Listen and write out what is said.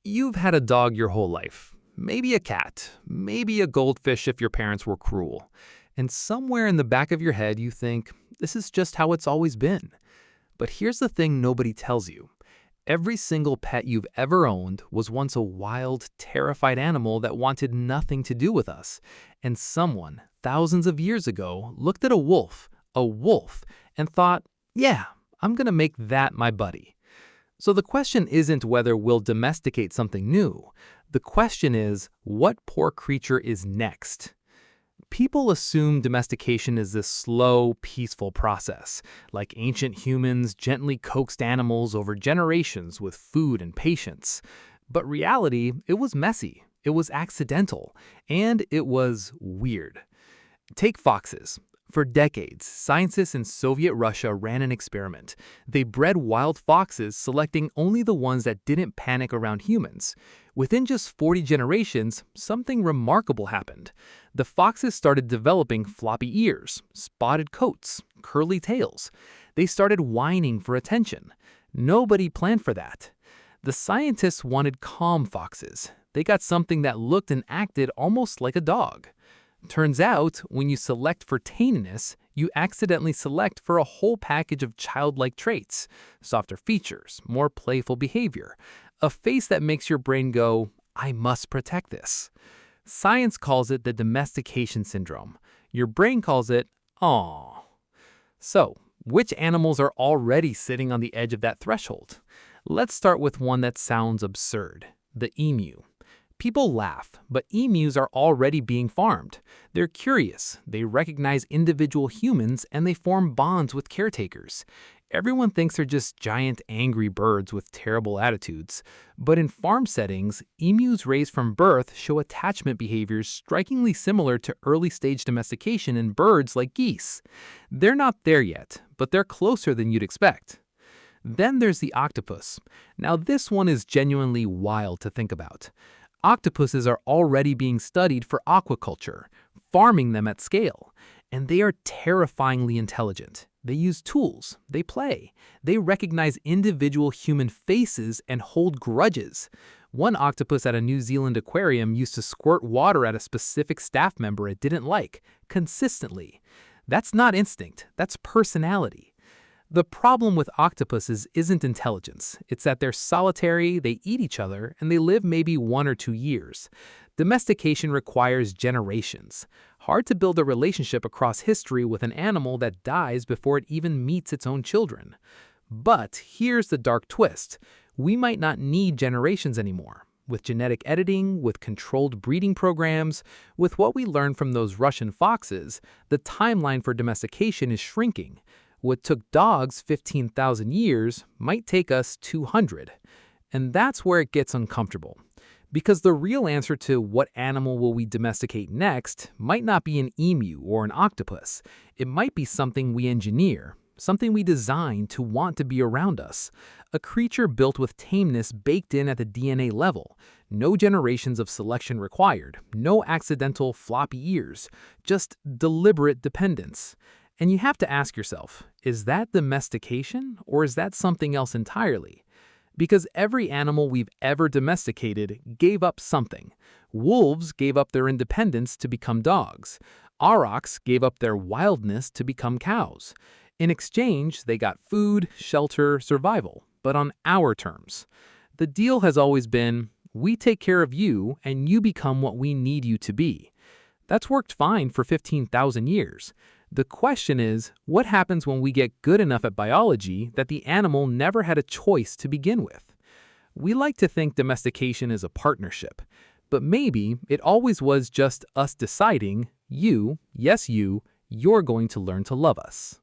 You've had a dog your whole life, maybe a cat, maybe a goldfish if your parents were cruel. And somewhere in the back of your head you think, this is just how it's always been. But here's the thing nobody tells you. Every single pet you've ever owned was once a wild, terrified animal that wanted nothing to do with us. And someone, thousands of years ago, looked at a wolf, and thought, yeah, I'm gonna make that my buddy. So the question isn't whether we'll domesticate something new. The question is, what poor creature is next? People assume domestication is this slow, peaceful process, like ancient humans gently coaxed animals over generations with food and patience. But reality, it was messy, it was accidental, and it was weird. Take foxes. For decades, scientists in Soviet Russia ran an experiment. They bred wild foxes, selecting only the ones that didn't panic around humans. Within just 40 generations, something remarkable happened. The foxes started developing floppy ears, spotted coats, curly tails. They started whining for attention. Nobody planned for that. The scientists wanted calm foxes. They got something that looked and acted almost like a dog. Turns out, when you select for tameness, you accidentally select for a whole package of childlike traits, softer features, more playful behavior, a face that makes your brain go, I must protect this. Science calls it the domestication syndrome. Your brain calls it, aw. So, which animals are already sitting on the edge of that threshold? Let's start with one that sounds absurd, the emu. People laugh, but emus are already being farmed. They're curious, they recognize individual humans, and they form bonds with caretakers. Everyone thinks they're just giant angry birds with terrible attitudes. But in farm settings, emus raised from birth show attachment behaviors strikingly similar to early-stage domestication in birds like geese. They're not there yet, but they're closer than you'd expect. Then there's the octopus. Now this one is genuinely wild to think about. Octopuses are already being studied for aquaculture, farming them at scale. And they are terrifyingly intelligent. They use tools, they play, they recognize individual human faces and hold grudges. One octopus at a New Zealand aquarium used to squirt water at a specific staff member it didn't like, consistently. That's not instinct, that's personality. The problem with octopuses isn't intelligence. It's that they're solitary, they eat each other, and they live maybe 1 or 2 years. Domestication requires generations. Hard to build a relationship across history with an animal that dies before it even meets its own children. But here's the dark twist. We might not need generations anymore. With genetic editing, with controlled breeding programs, with what we learned from those Russian foxes, the timeline for domestication is shrinking. What took dogs 15,000 years might take us 200. And that's where it gets uncomfortable. Because the real answer to what animal will we domesticate next might not be an emu or an octopus. It might be something we engineer, something we design to want to be around us. A creature built with tameness baked in at the DNA level. No generations of selection required. No accidental floppy ears. Just deliberate dependence. And you have to ask yourself, is that domestication or is that something else entirely? Because every animal we've ever domesticated gave up something. Wolves gave up their independence to become dogs. Aurochs gave up their wildness to become cows. In exchange, they got food, shelter, survival, but on our terms. The deal has always been, we take care of you and you become what we need you to be. That's worked fine for 15,000 years. The question is, what happens when we get good enough at biology that the animal never had a choice to begin with? We like to think domestication is a partnership, but maybe it always was just us deciding, you, yes you, you're going to learn to love us.